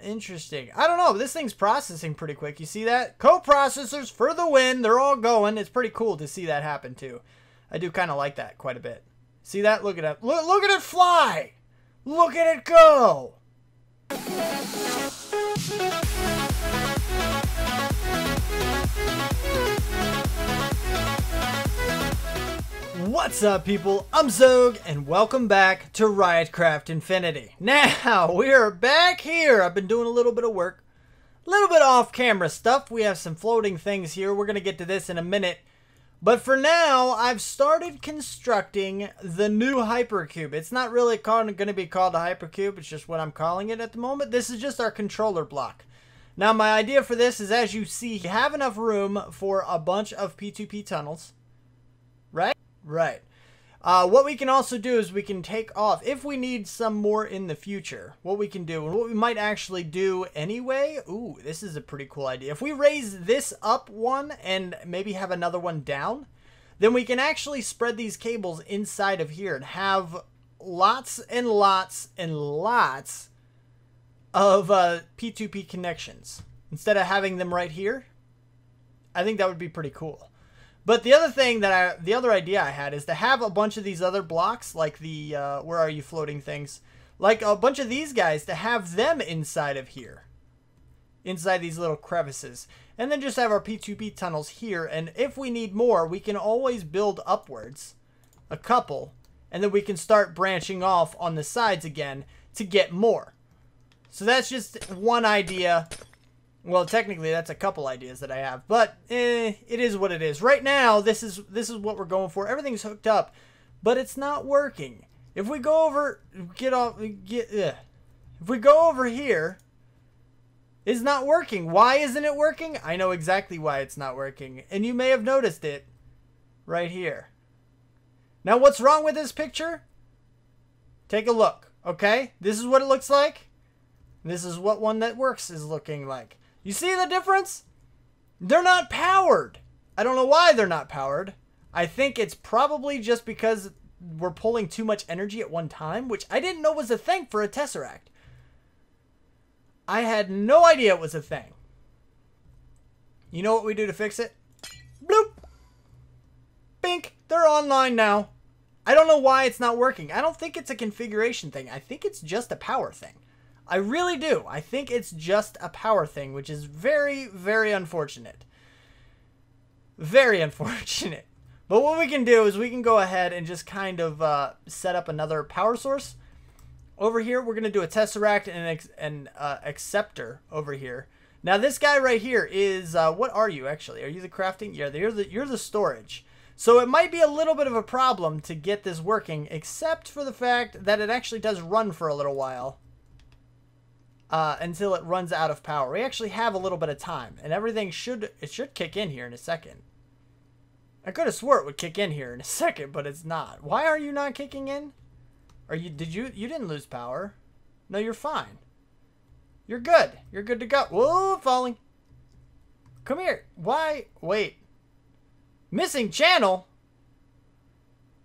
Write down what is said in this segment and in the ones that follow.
interesting. I don't know. This thing's processing pretty quick. You see that? Co-processors for the win. They're all going. It's pretty cool to see that happen too. I do kind of like that quite a bit. See that? Look at it. Look at it fly. Look at it go. What's up, people? I'm Zog, and welcome back to Riotcraft Infinity. Now, we are back here. I've been doing a little bit of work. A little bit off-camera stuff. We have some floating things here. We're going to get to this in a minute. But for now, I've started constructing the new hypercube. It's not really going to be called a hypercube. It's just what I'm calling it at the moment. This is just our controller block. Now, my idea for this is, as you see, you have enough room for a bunch of P2P tunnels. Right? Right. What we can also do is we can take off, if we need some more in the future, what we can do, and what we might actually do anyway, ooh, this is a pretty cool idea. If we raise this up one and maybe have another one down, then we can actually spread these cables inside of here and have lots and lots and lots of P2P connections. Instead of having them right here, I think that would be pretty cool. But the other thing that the other idea I had is to have a bunch of these other blocks, like the, where are you floating things? Like a bunch of these guys, to have them inside of here. Inside these little crevices. And then just have our P2P tunnels here. And if we need more, we can always build upwards. A couple. And then we can start branching off on the sides again to get more. So that's just one idea. Well, technically, that's a couple ideas that I have, but it is what it is. Right now, this is what we're going for. Everything's hooked up, but it's not working. If we go over, if we go over here, it's not working. Why isn't it working? I know exactly why it's not working, and you may have noticed it right here. Now, what's wrong with this picture? Take a look, okay? This is what it looks like. This is what one that works is looking like. You see the difference? They're not powered. I don't know why they're not powered. I think it's probably just because we're pulling too much energy at one time, which I didn't know was a thing for a Tesseract. I had no idea it was a thing. You know what we do to fix it? Bloop. Bink. They're online now. I don't know why it's not working. I don't think it's a configuration thing. I think it's just a power thing. I really do. I think it's just a power thing, which is very, very unfortunate. Very unfortunate. But what we can do is we can go ahead and just kind of set up another power source. Over here, we're going to do a Tesseract and an acceptor over here. Now, this guy right here is, what are you actually? Are you the crafting? Yeah, you're the storage. So it might be a little bit of a problem to get this working, except for the fact that it actually does run for a little while. Until it runs out of power. We actually have a little bit of time, and everything should kick in here in a second. I could have swore it would kick in here in a second, but it's not. Why are you not kicking in? You didn't lose power. No, you're fine. You're good. You're good to go. Whoa, falling. Come here. Why? Wait. Missing channel?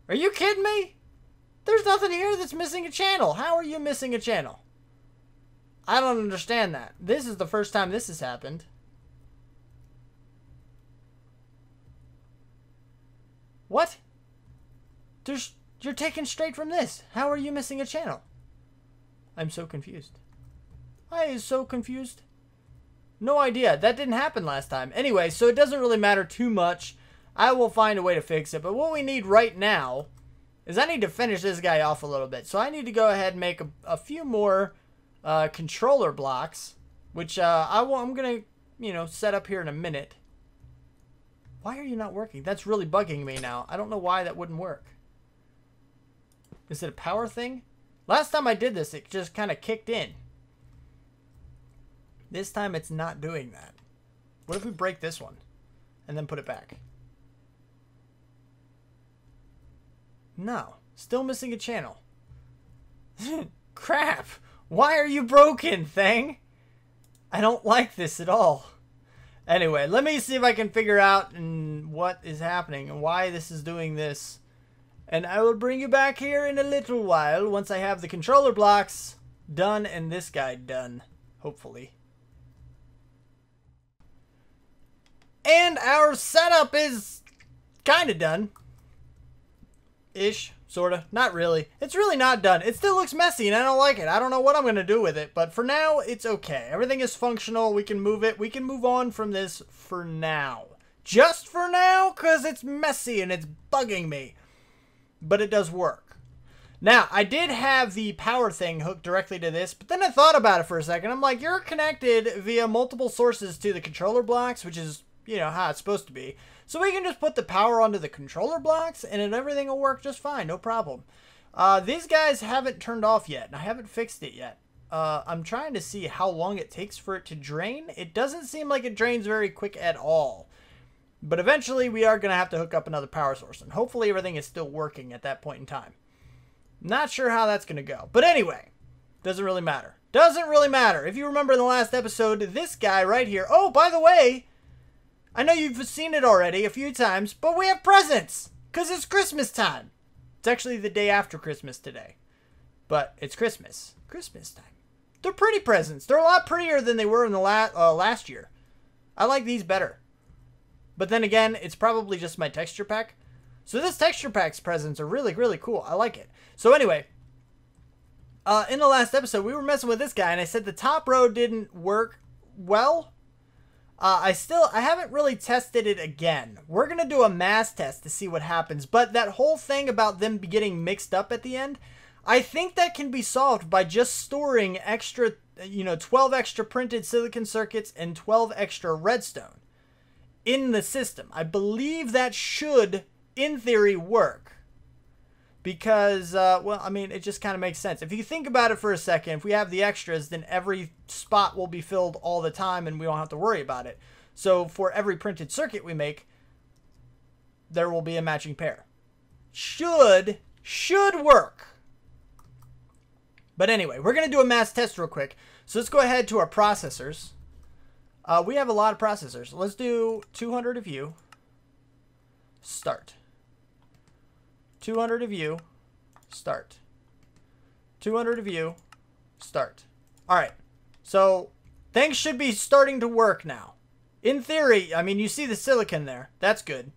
Are you kidding me? There's nothing here that's missing a channel. How are you missing a channel? I don't understand that. This is the first time this has happened. What? You're taken straight from this. How are you missing a channel? I'm so confused. I am so confused. No idea. That didn't happen last time. Anyway, so it doesn't really matter too much. I will find a way to fix it. But what we need right now is I need to finish this guy off a little bit. So I need to go ahead and make a few more controller blocks, which I'm gonna, set up here in a minute. Why are you not working? That's really bugging me now. I don't know why that wouldn't work. Is it a power thing? Last time I did this, it just kind of kicked in. This time it's not doing that. What if we break this one and then put it back? No, still missing a channel. Crap. Why are you broken, thing? I don't like this at all. Anyway, let me see if I can figure out what is happening and why this is doing this. And I will bring you back here in a little while once I have the controller blocks done and this guy done. Hopefully. And our setup is kind of done. Ish. Sorta. Not really. It's really not done. It still looks messy and I don't like it. I don't know what I'm going to do with it. But for now, it's okay. Everything is functional. We can move it. We can move on from this for now. Just for now, because it's messy and it's bugging me. But it does work. Now, I did have the power thing hooked directly to this, but then I thought about it for a second. I'm like, you're connected via multiple sources to the controller blocks, which is, you know, how it's supposed to be. So we can just put the power onto the controller blocks and then everything will work just fine, no problem. These guys haven't turned off yet, and I haven't fixed it yet. I'm trying to see how long it takes for it to drain. It doesn't seem like it drains very quick at all. But eventually we are going to have to hook up another power source, and hopefully everything is still working at that point in time. Not sure how that's going to go. But anyway, doesn't really matter. Doesn't really matter. If you remember in the last episode, this guy right here. Oh, by the way, I know you've seen it already a few times, but we have presents because it's Christmas time. It's actually the day after Christmas today, but it's Christmas. Christmas time. They're pretty presents. They're a lot prettier than they were in the last year. I like these better. But then again, it's probably just my texture pack. So this texture pack's presents are really, really cool. I like it. So anyway, in the last episode, we were messing with this guy, and I said the top row didn't work well. I haven't really tested it again. We're going to do a mass test to see what happens. But that whole thing about them getting mixed up at the end, I think that can be solved by just storing extra, 12 extra printed silicon circuits and 12 extra redstone in the system. I believe that should, in theory, work. Because, well, I mean, it just kind of makes sense. If you think about it for a second, if we have the extras, then every spot will be filled all the time and we don't have to worry about it. So for every printed circuit we make, there will be a matching pair. Should work. But anyway, we're going to do a mass test real quick. So let's go ahead to our processors. We have a lot of processors. Let's do 200 of you. Start. 200 of you. Start. 200 of you. Start. Alright. So, things should be starting to work now. In theory, I mean, you see the silicon there. That's good.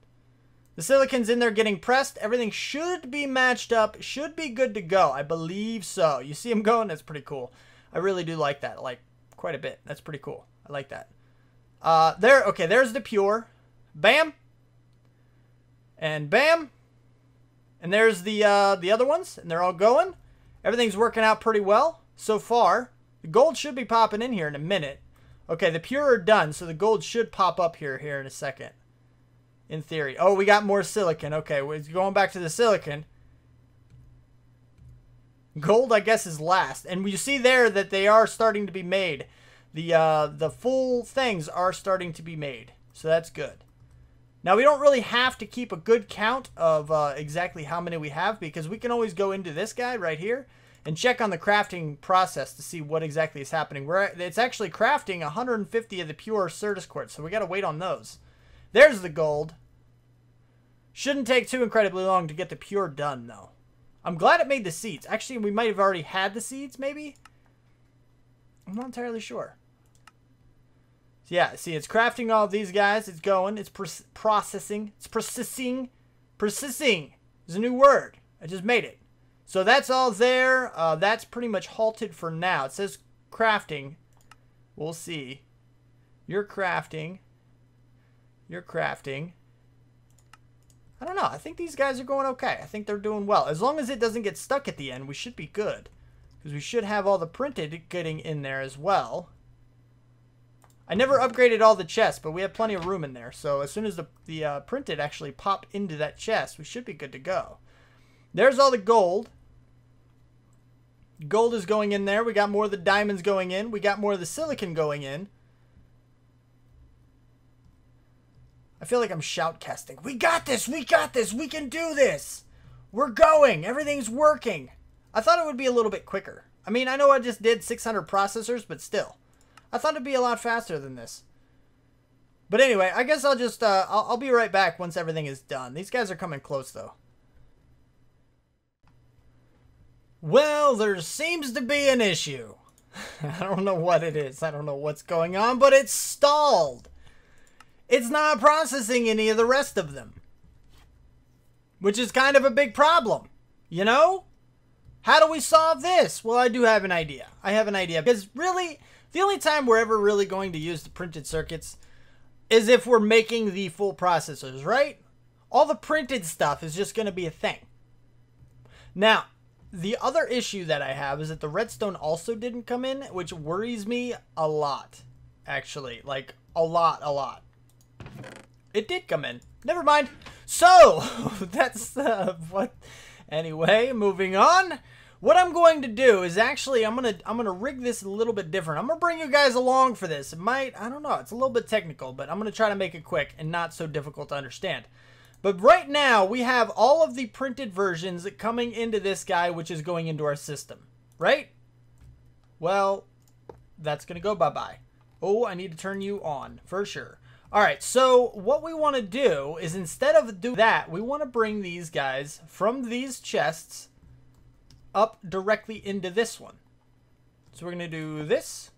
The silicon's in there getting pressed. Everything should be matched up. Should be good to go. I believe so. You see them going? That's pretty cool. I really do like that. Like, quite a bit. That's pretty cool. I like that. Okay, there's the pure. Bam. And bam. And there's the other ones. And they're all going. Everything's working out pretty well so far. The gold should be popping in here in a minute. Okay, the pure are done. So the gold should pop up here in a second. In theory. Oh, we got more silicon. Okay, we're going back to the silicon. Gold, I guess, is last. And you see there that they are starting to be made. The full things are starting to be made. So that's good. Now, we don't really have to keep a good count of exactly how many we have, because we can always go into this guy right here and check on the crafting process to see what exactly is happening. It's actually crafting 150 of the pure Certus quartz, so we got to wait on those. There's the gold. Shouldn't take too incredibly long to get the pure done, though. I'm glad it made the seeds. Actually, we might have already had the seeds, maybe? I'm not entirely sure. So yeah, see, it's crafting all of these guys. It's going. It's processing. It's processing. Processing is a new word. I just made it. So that's all there. That's pretty much halted for now. It says crafting. We'll see. You're crafting. You're crafting. I don't know. I think these guys are going okay. I think they're doing well. As long as it doesn't get stuck at the end, we should be good. Because we should have all the printed getting in there as well. I never upgraded all the chests, but we have plenty of room in there. So as soon as the printed actually pop into that chest, we should be good to go. There's all the gold. Gold is going in there. We got more of the diamonds going in. We got more of the silicon going in. I feel like I'm shoutcasting. We got this! We got this! We can do this! We're going! Everything's working! I thought it would be a little bit quicker. I mean, I know I just did 600 processors, but still. I thought it'd be a lot faster than this. But anyway, I guess I'll just, I'll be right back once everything is done. These guys are coming close, though. Well, there seems to be an issue. I don't know what it is. I don't know what's going on, but it's stalled. It's not processing any of the rest of them. Which is kind of a big problem. You know? How do we solve this? Well, I do have an idea. I have an idea. Because really, the only time we're ever really going to use the printed circuits is if we're making the full processors, right? All the printed stuff is just going to be a thing. Now, the other issue that I have is that the redstone also didn't come in, which worries me a lot, actually. Like, a lot. It did come in. Never mind. So, that's what... Anyway, moving on. What I'm going to do is actually, I'm gonna rig this a little bit different. I'm gonna bring you guys along for this. It might, I don't know, it's a little bit technical, but I'm gonna try to make it quick and not so difficult to understand. But right now, we have all of the printed versions coming into this guy, which is going into our system, right? Well, that's gonna go bye-bye. Oh, I need to turn you on, for sure. All right, so what we want to do is instead of do that, we want to bring these guys from these chests up directly into this one. So we're going to do this,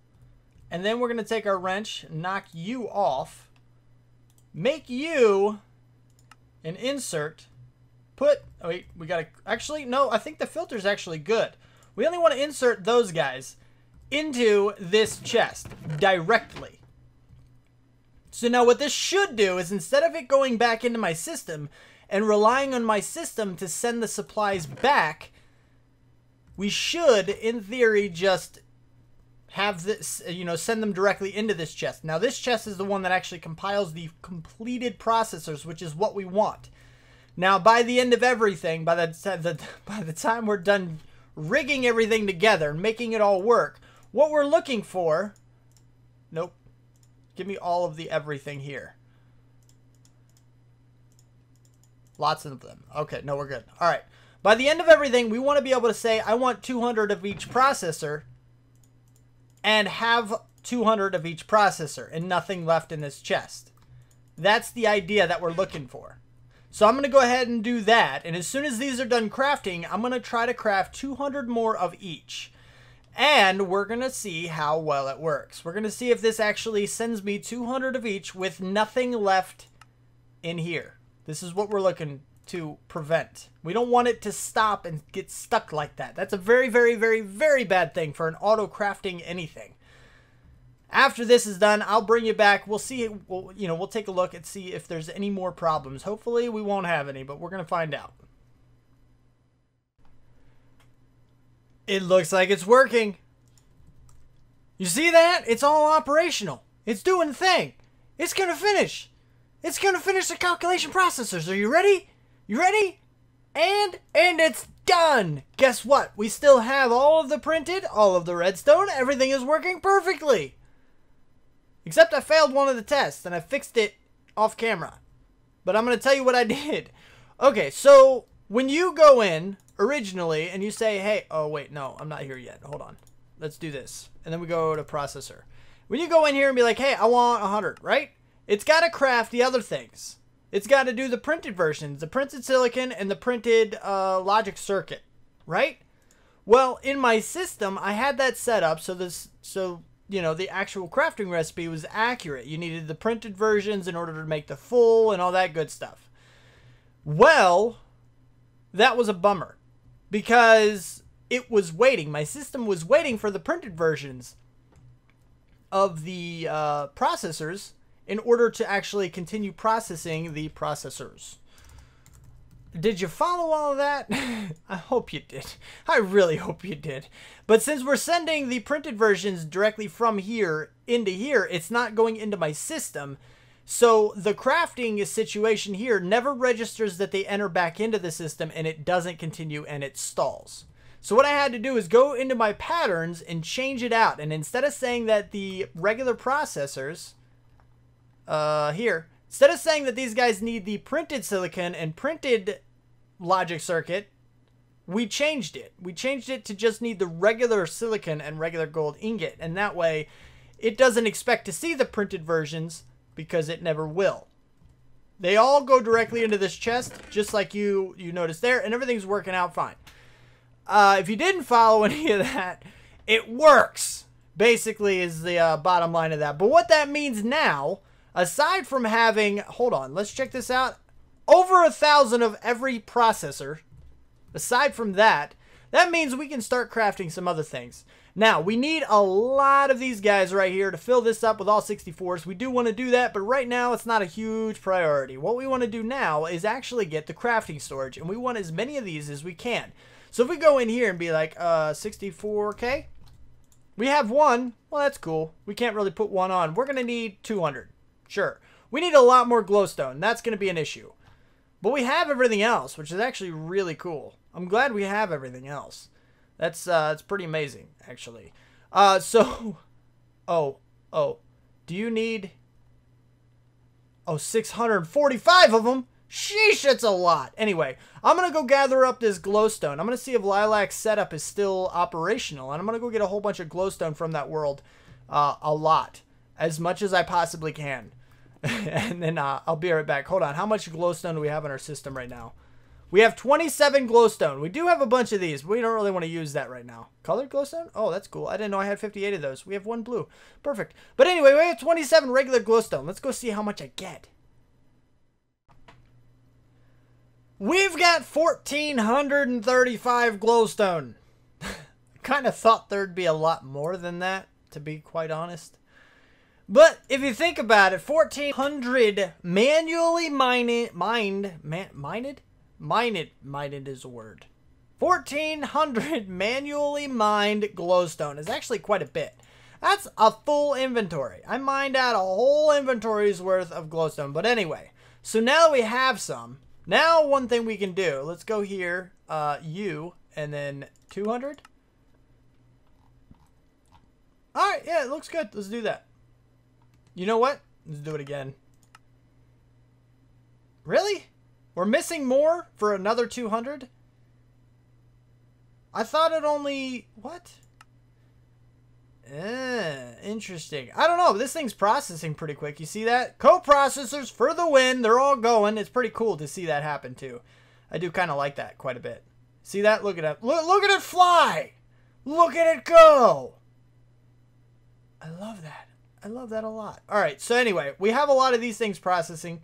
and then we're going to take our wrench, knock you off, make you an insert, put, oh wait, we got to, actually, no, I think the filter's actually good. We only want to insert those guys into this chest directly. So now what this should do is instead of it going back into my system and relying on my system to send the supplies back, we should, in theory, just have this, you know, send them directly into this chest. Now this chest is the one that actually compiles the completed processors, which is what we want. Now by the end of everything, by the time we're done rigging everything together, making it all work, what we're looking for, nope. Give me all of the everything here. Lots of them. Okay, no, we're good. All right. By the end of everything, we want to be able to say, I want 200 of each processor and have 200 of each processor and nothing left in this chest. That's the idea that we're looking for. So I'm going to go ahead and do that. And as soon as these are done crafting, I'm going to try to craft 200 more of each. And we're going to see how well it works. We're going to see if this actually sends me 200 of each with nothing left in here. This is what we're looking to prevent. We don't want it to stop and get stuck like that. That's a very, very, very, very bad thing for an auto-crafting anything. After this is done, I'll bring you back. We'll see, we'll take a look and see if there's any more problems. Hopefully we won't have any, but we're going to find out. It looks like it's working. You see that? It's all operational. It's doing the thing. It's going to finish. It's going to finish the calculation processors. Are you ready? You ready? And it's done. Guess what? We still have all of the printed, all of the redstone. Everything is working perfectly. Except I failed one of the tests and I fixed it off camera. But I'm going to tell you what I did. Okay, so when you go in originally and you say, hey, oh wait, no, I'm not here yet. Hold on. Let's do this. And then we go to processor. When you go in here and be like, hey, I want 100, right? It's got to craft the other things. It's got to do the printed versions, the printed silicon and the printed logic circuit, right? Well, in my system, I had that set up so the actual crafting recipe was accurate. You needed the printed versions in order to make the full and all that good stuff. Well, that was a bummer because it was waiting. My system was waiting for the printed versions of the processors in order to actually continue processing the processors. Did you follow all of that? I hope you did. I really hope you did. But since we're sending the printed versions directly from here into here, it's not going into my system. So the crafting situation here never registers that they enter back into the system, and it doesn't continue and it stalls. So what I had to do is go into my patterns and change it out. And instead of saying that the regular processors, instead of saying that these guys need the printed silicon and printed logic circuit, we changed it. We changed it to just need the regular silicon and regular gold ingot. And that way, it doesn't expect to see the printed versions because it never will. They all go directly into this chest, just like you noticed there, and everything's working out fine. If you didn't follow any of that, it works. basically is the bottom line of that. But what that means now, aside from having, hold on, let's check this out. Over 1,000 of every processor. Aside from that, that means we can start crafting some other things. Now, we need a lot of these guys right here to fill this up with all 64s. We do want to do that, but right now it's not a huge priority. What we want to do now is actually get the crafting storage, and we want as many of these as we can. So if we go in here and be like, 64K, we have one. Well, that's cool. We can't really put one on. We're going to need 200. Sure. We need a lot more glowstone. That's going to be an issue. But we have everything else, which is actually really cool. I'm glad we have everything else. That's it's pretty amazing, actually. So, do you need, 645 of them? Sheesh, that's a lot. Anyway, I'm going to go gather up this glowstone. I'm going to see if Lilac's setup is still operational, and I'm going to go get a whole bunch of glowstone from that world, a lot, as much as I possibly can. And then I'll be right back. Hold on, how much glowstone do we have in our system right now? We have 27 glowstone. We do have a bunch of these, but we don't really want to use that right now. Colored glowstone? Oh, that's cool. I didn't know I had 58 of those. We have one blue. Perfect. But anyway, we have 27 regular glowstone. Let's go see how much I get. We've got 1,435 glowstone. I kind of thought there'd be a lot more than that, to be quite honest. But if you think about it, 1,400 manually mined is a word. 1,400 manually mined glowstone is actually quite a bit. That's a full inventory. I mined out a whole inventory's worth of glowstone. But anyway, so now that we have some, now one thing we can do, let's go here, and then 200. All right, yeah, it looks good. Let's do that. You know what? Let's do it again. Really? We're missing more for another 200? I thought it only... What? Interesting. I don't know. This thing's processing pretty quick. You see that? Co-processors for the win. They're all going. It's pretty cool to see that happen too. I do kind of like that quite a bit. See that? Look at it. Look at it fly. Look at it go. I love that. I love that a lot. All right. So anyway, we have a lot of these things processing.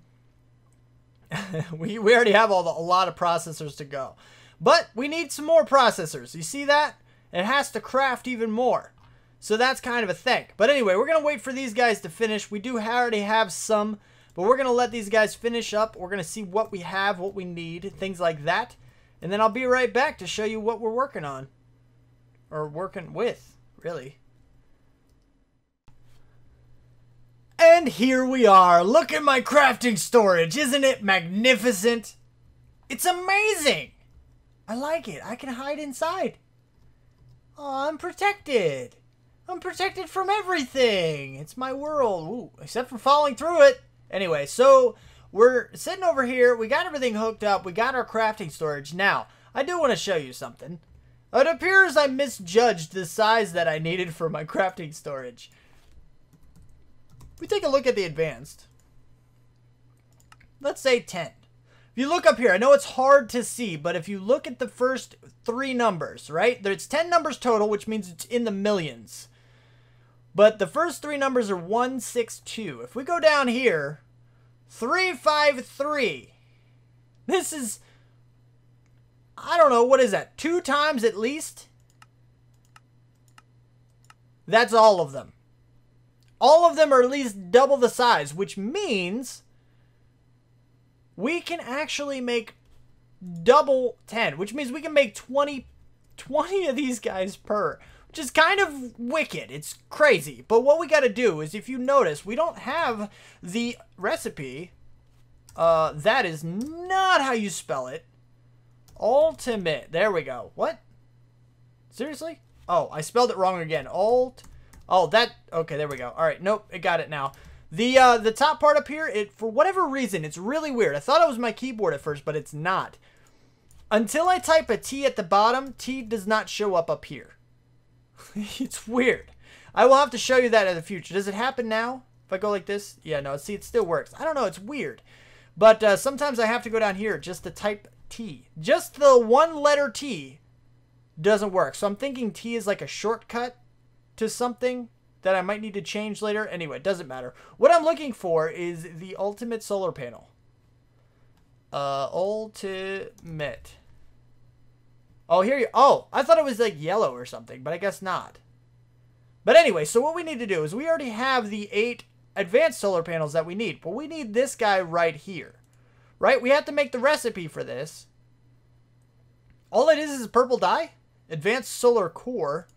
we already have a lot of processors to go. But we need some more processors. You see that? It has to craft even more. So that's kind of a thing. But anyway, we're going to wait for these guys to finish. We do already have some, but we're going to let these guys finish up. We're going to see what we have, what we need, things like that. And then I'll be right back to show you what we're working on. Or working with, really. And here we are. Look at my crafting storage. Isn't it magnificent? It's amazing. I like it. I can hide inside. Oh, I'm protected. I'm protected from everything. It's my world. Ooh, except for falling through it. Anyway, so we're sitting over here. We got everything hooked up. We got our crafting storage. Now, I do want to show you something. It appears I misjudged the size that I needed for my crafting storage. If we take a look at the advanced, let's say 10. If you look up here, I know it's hard to see, but if you look at the first 3 numbers, right? There's 10 numbers total, which means it's in the millions. But the first 3 numbers are 162. If we go down here, 353. This is, I don't know, what is that? 2 times at least? That's all of them. All of them are at least double the size, which means we can actually make double 10, which means we can make 20 of these guys per, which is kind of wicked. It's crazy. But what we got to do is, if you notice, we don't have the recipe. That is not how you spell it. Ultimate. There we go. What? Seriously? Oh, I spelled it wrong again. Oh, that, okay, there we go. All right, nope, it got it now. The top part up here, for whatever reason, it's really weird. I thought it was my keyboard at first, but it's not. Until I type a T at the bottom, T does not show up here. It's weird. I will have to show you that in the future. Does it happen now? If I go like this? Yeah, no, see, it still works. I don't know, it's weird. But sometimes I have to go down here just to type T. Just the one letter T doesn't work. So I'm thinking T is like a shortcut. to something that I might need to change later. Anyway, it doesn't matter. What I'm looking for is the ultimate solar panel. Ultimate. Oh, here you... Oh, I thought it was like yellow or something, but I guess not. But anyway, so what we need to do is we already have the 8 advanced solar panels that we need. But we need this guy right here. Right? We have to make the recipe for this. All it is purple dye. Advanced solar core.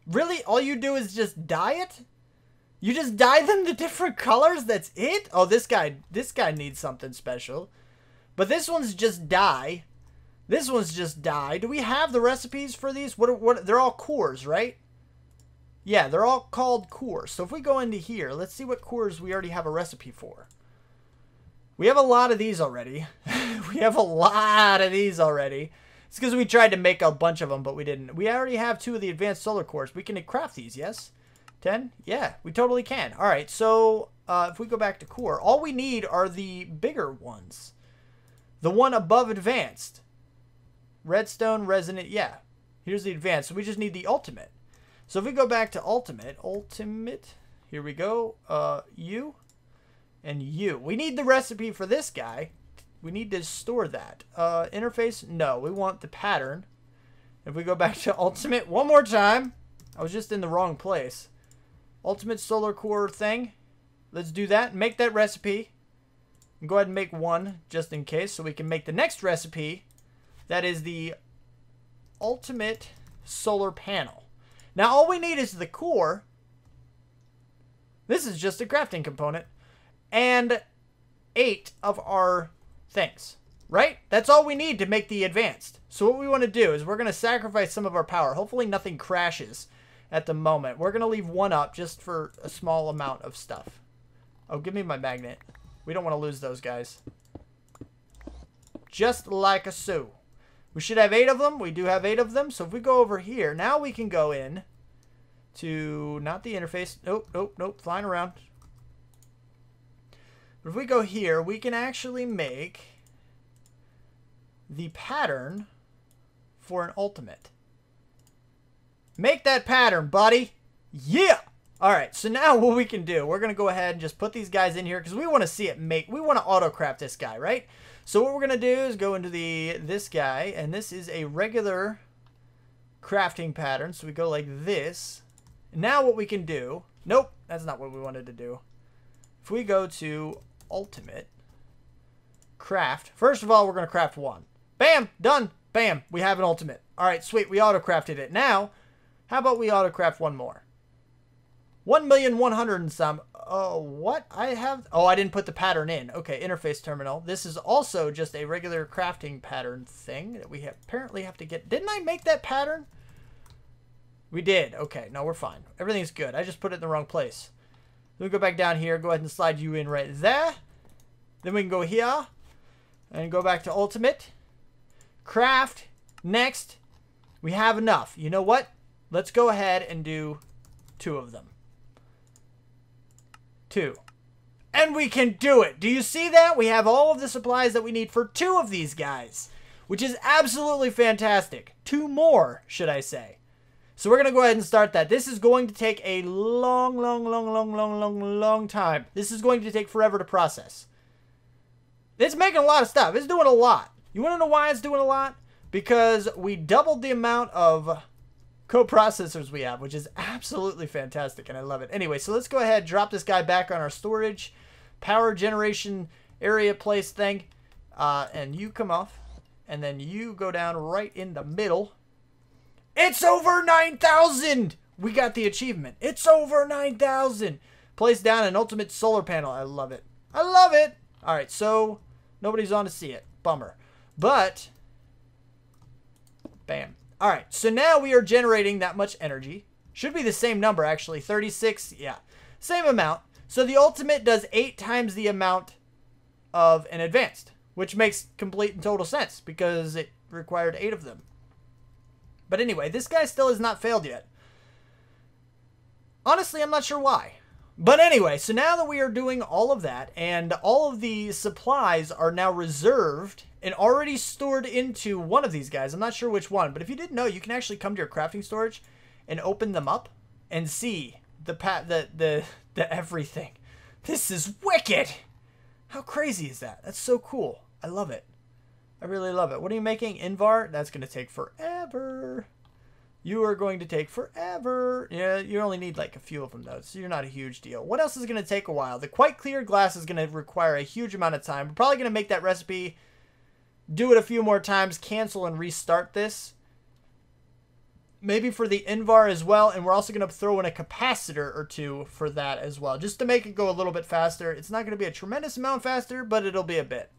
Really? All you do is just dye it? You just dye them the different colors? That's it? Oh, this guy needs something special. But this one's just dye. This one's just dye. Do we have the recipes for these? What they're all cores, right? Yeah, they're all called cores. So if we go into here, let's see what cores we already have a recipe for. We have a lot of these already. We have a lot of these already. It's because we tried to make a bunch of them, but we didn't. We already have 2 of the advanced solar cores. We can craft these, yes? 10? Yeah, we totally can. All right, so if we go back to core, all we need are the bigger ones. The one above advanced. Redstone, resonant, yeah. Here's the advanced. So we just need the ultimate. So if we go back to ultimate, here we go. U and U. We need the recipe for this guy. We need to store that. Interface, no. We want the pattern. If we go back to ultimate one more time. I was just in the wrong place. Ultimate solar core thing. Let's do that. Make that recipe. And go ahead and make one just in case so we can make the next recipe. That is the ultimate solar panel. Now all we need is the core. This is just a crafting component. And 8 of our things. Right? That's all we need to make the advanced. So what we want to do is we're going to sacrifice some of our power. Hopefully nothing crashes at the moment. We're going to leave one up just for a small amount of stuff. Oh, give me my magnet. We don't want to lose those guys. Just like a so. We should have 8 of them. We do have 8 of them. So if we go over here, now we can go in to, not the interface. Nope. Flying around. But if we go here, we can actually make the pattern for an ultimate. Make that pattern, buddy. Yeah. All right. So now what we can do, we're going to go ahead and just put these guys in here because we want to see it make, we want to auto craft this guy, right? So what we're going to do is go into this guy, and this is a regular crafting pattern. So we go like this. Now what we can do, nope, that's not what we wanted to do. If we go to ultimate, craft, first of all, we're going to craft 1. Bam, done, bam, we have an ultimate. All right, sweet, we auto crafted it. Now, how about we auto craft 1 more? 1,100,000 and some. Oh, what? I didn't put the pattern in. Okay, interface terminal. This is also just a regular crafting pattern thing that we apparently have to get. Didn't I make that pattern? We did. Okay, no, we're fine. Everything's good. I just put it in the wrong place. Then we go back down here. Go ahead and slide you in right there. Then we can go here and go back to ultimate. Craft. Next. We have enough. You know what? Let's go ahead and do 2 of them. 2. And we can do it. Do you see that? We have all of the supplies that we need for 2 of these guys, which is absolutely fantastic. 2 more, should I say. So we're going to go ahead and start that. This is going to take a long time. This is going to take forever to process. It's making a lot of stuff. It's doing a lot. You want to know why it's doing a lot? Because we doubled the amount of coprocessors we have, which is absolutely fantastic, and I love it. Anyway, so let's go ahead and drop this guy back on our storage power generation area place thing, and you come off, and then you go down right in the middle. It's over 9,000. We got the achievement. It's over 9,000. Place down an ultimate solar panel. I love it. I love it. All right, so nobody's on to see it. Bummer. But bam. All right, so now we are generating that much energy. Should be the same number, actually. 36, yeah. Same amount. So the ultimate does 8 times the amount of an advanced, which makes complete and total sense because it required 8 of them. But anyway, this guy still has not failed yet. Honestly, I'm not sure why. But anyway, so now that we are doing all of that, and all of the supplies are now reserved and already stored into one of these guys. I'm not sure which one, but if you didn't know, you can actually come to your crafting storage and open them up and see the everything. This is wicked. How crazy is that? That's so cool. I love it. I really love it. What are you making? Invar? That's going to take forever. You are going to take forever. Yeah, you only need like a few of them though, so you're not a huge deal. What else is going to take a while? The quite clear glass is going to require a huge amount of time. We're probably going to make that recipe, do it a few more times, cancel and restart this. Maybe for the Invar as well, and we're also going to throw in a capacitor or two for that as well, just to make it go a little bit faster. It's not going to be a tremendous amount faster, but it'll be a bit.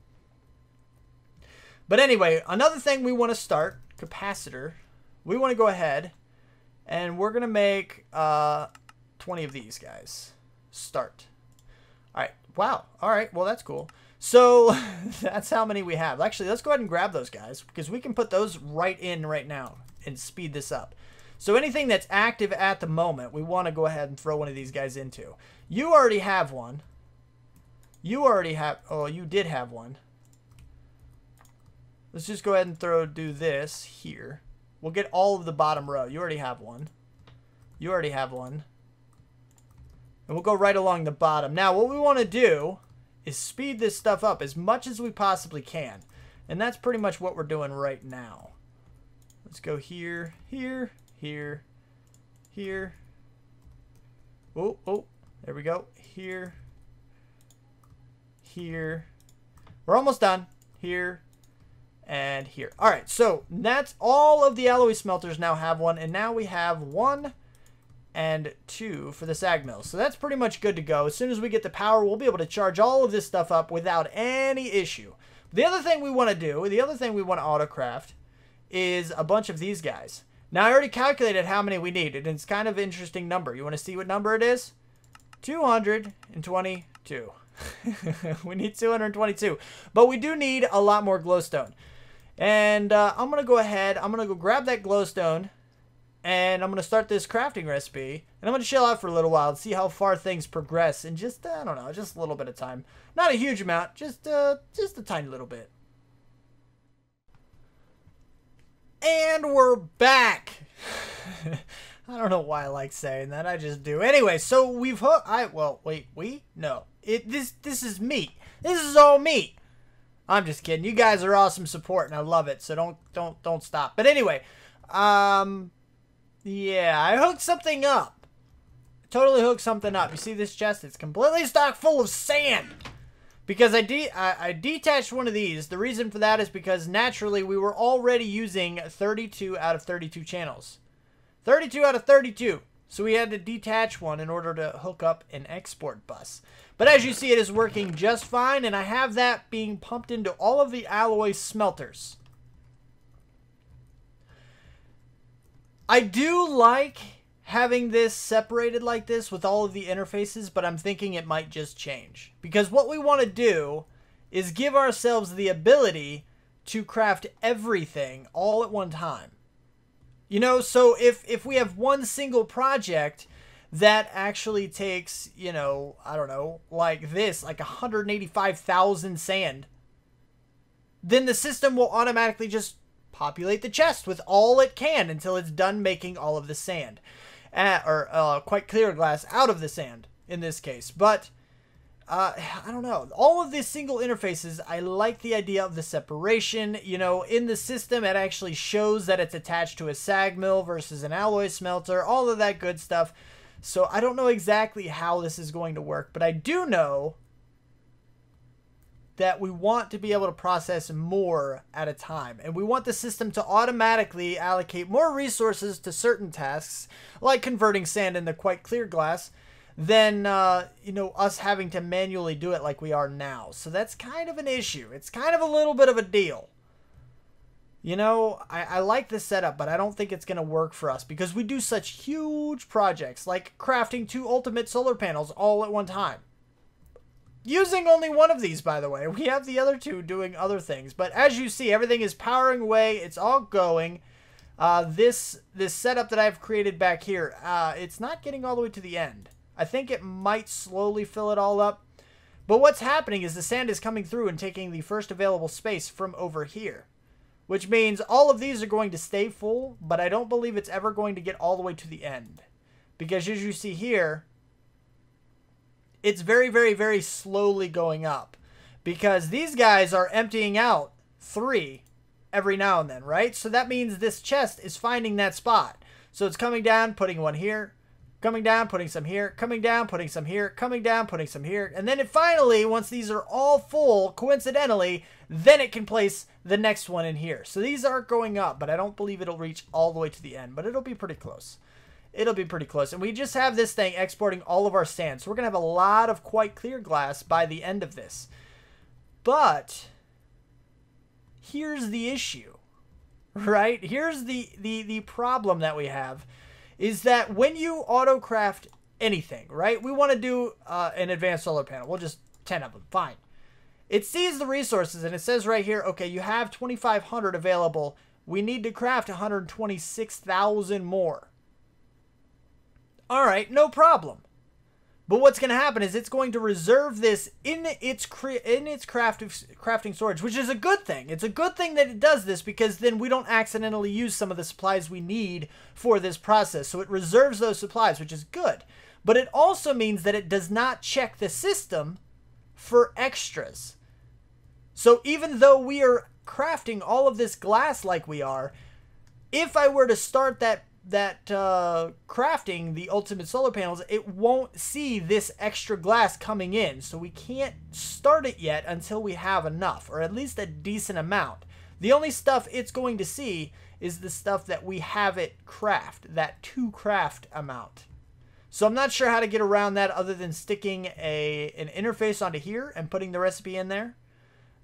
But anyway, another thing we want to start, capacitor, we want to go ahead and we're going to make 20 of these guys. Start. All right. Wow. All right. Well, that's cool. So that's how many we have. Actually, let's go ahead and grab those guys because we can put those right in right now and speed this up. So anything that's active at the moment, we want to go ahead and throw one of these guys into. You already have one. You already have, oh, you did have one. Let's just go ahead and do this here. We'll get all of the bottom row. You already have one. You already have one. And we'll go right along the bottom. Now, what we want to do is speed this stuff up as much as we possibly can. And that's pretty much what we're doing right now. Let's go here, here, here, here. Oh, oh, there we go. Here, here. We're almost done. Here, and here. All right, so that's all of the alloy smelters now have one, and now we have 1 and 2 for the sag mill. So that's pretty much good to go. As soon as we get the power, we'll be able to charge all of this stuff up without any issue. The other thing we want to do, the other thing we want to autocraft is a bunch of these guys. Now, I already calculated how many we need, and it's kind of an interesting number. You want to see what number it is? 222. We need 222. But we do need a lot more glowstone. And I'm going to go ahead. I'm going to go grab that glowstone. And I'm going to start this crafting recipe. And I'm going to chill out for a little while and see how far things progress in just, I don't know, just a little bit of time. Not a huge amount. Just a tiny little bit. And we're back. I don't know why I like saying that. I just do. Anyway, so we've hooked. Well, wait, no. This is me. This is all me. I'm just kidding. You guys are awesome support, and I love it. So don't stop. But anyway, yeah, I hooked something up. Totally hooked something up. You see this chest? It's completely stocked full of sand. Because I detached one of these. The reason for that is because naturally we were already using 32 out of 32 channels. 32 out of 32. So we had to detach one in order to hook up an export bus. But as you see, it is working just fine. And I have that being pumped into all of the alloy smelters. I do like having this separated like this with all of the interfaces, but I'm thinking it might just change. Because what we want to do is give ourselves the ability to craft everything all at one time. You know, so if we have one single project that actually takes, you know, I don't know, like this, like 185,000 sand, then the system will automatically just populate the chest with all it can until it's done making all of the sand. Or quite clear glass out of the sand in this case. But I don't know, all of these single interfaces, I like the idea of the separation. You know, in the system it actually shows that it's attached to a sag mill versus an alloy smelter, all of that good stuff. So I don't know exactly how this is going to work, but I do know that we want to be able to process more at a time. And we want the system to automatically allocate more resources to certain tasks, like converting sand into quite clear glass, than, you know, us having to manually do it like we are now. So that's kind of an issue. It's kind of a little bit of a deal. You know, I like this setup, but I don't think it's going to work for us because we do such huge projects, like crafting 2 ultimate solar panels all at one time. Using only one of these, by the way. We have the other 2 doing other things. But as you see, everything is powering away. It's all going. This setup that I've created back here, it's not getting all the way to the end. I think it might slowly fill it all up. But what's happening is the sand is coming through and taking the first available space from over here. which means all of these are going to stay full, but I don't believe it's ever going to get all the way to the end. Because as you see here, it's very, very, very slowly going up. Because these guys are emptying out 3 every now and then, right? So that means this chest is finding that spot. So it's coming down, putting one here, coming down, putting some here, coming down, putting some here, coming down, putting some here. And then it finally, once these are all full, coincidentally, then it can place the next one in here. So these are going up, but I don't believe it'll reach all the way to the end, but it'll be pretty close. It'll be pretty close. And we just have this thing exporting all of our sand. So we're going to have a lot of quite clear glass by the end of this. But here's the issue, right? Here's the problem that we have is that when you auto-craft anything, right? We want to do an advanced solar panel. We'll just 10 of them. Fine. It sees the resources and it says right here, okay, you have 2,500 available. We need to craft 126,000 more. All right, no problem. But what's going to happen is it's going to reserve this in its crafting storage, which is a good thing. It's a good thing that it does this because then we don't accidentally use some of the supplies we need for this process. So it reserves those supplies, which is good. But it also means that it does not check the system for extras. So even though we are crafting all of this glass like we are, if I were to start that crafting the ultimate solar panels, it won't see this extra glass coming in. So we can't start it yet until we have enough, or at least a decent amount. The only stuff it's going to see is the stuff that we have it craft, that to craft amount. So I'm not sure how to get around that other than sticking an interface onto here and putting the recipe in there.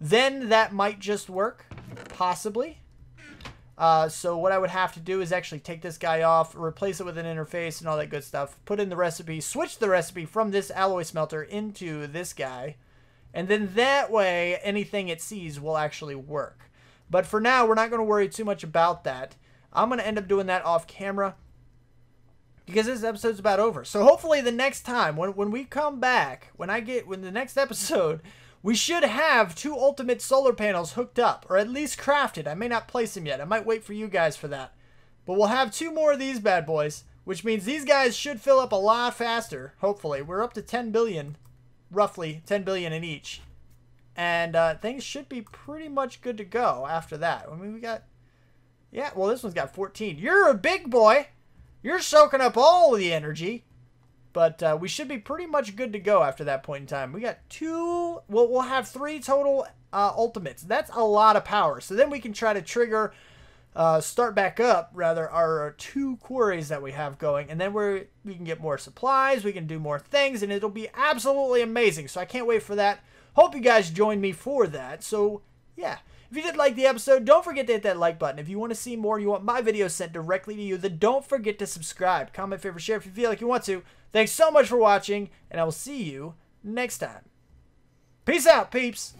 Then that might just work, possibly. So what I would have to do is actually take this guy off, replace it with an interface and all that good stuff, put in the recipe, switch the recipe from this alloy smelter into this guy, and then that way anything it sees will actually work. But for now, we're not going to worry too much about that. I'm going to end up doing that off camera because this episode's about over. So hopefully the next time, when we come back, when the next episode, we should have 2 ultimate solar panels hooked up, or at least crafted. I may not place them yet. I might wait for you guys for that. But we'll have 2 more of these bad boys, which means these guys should fill up a lot faster, hopefully. We're up to 10 billion, roughly 10 billion in each. And things should be pretty much good to go after that. I mean, we got, yeah, well, this one's got 14. You're a big boy. You're soaking up all the energy. But we should be pretty much good to go after that point in time. We got 2, well, we'll have 3 total ultimates. That's a lot of power. So then we can try to trigger, start back up, rather, our 2 quarries that we have going. And then we can get more supplies, we can do more things, and it'll be absolutely amazing. So I can't wait for that. Hope you guys join me for that. So, yeah. If you did like the episode, don't forget to hit that like button. If you want to see more, you want my videos sent directly to you, then don't forget to subscribe. Comment, favorite, share if you feel like you want to. Thanks so much for watching, and I will see you next time. Peace out, peeps.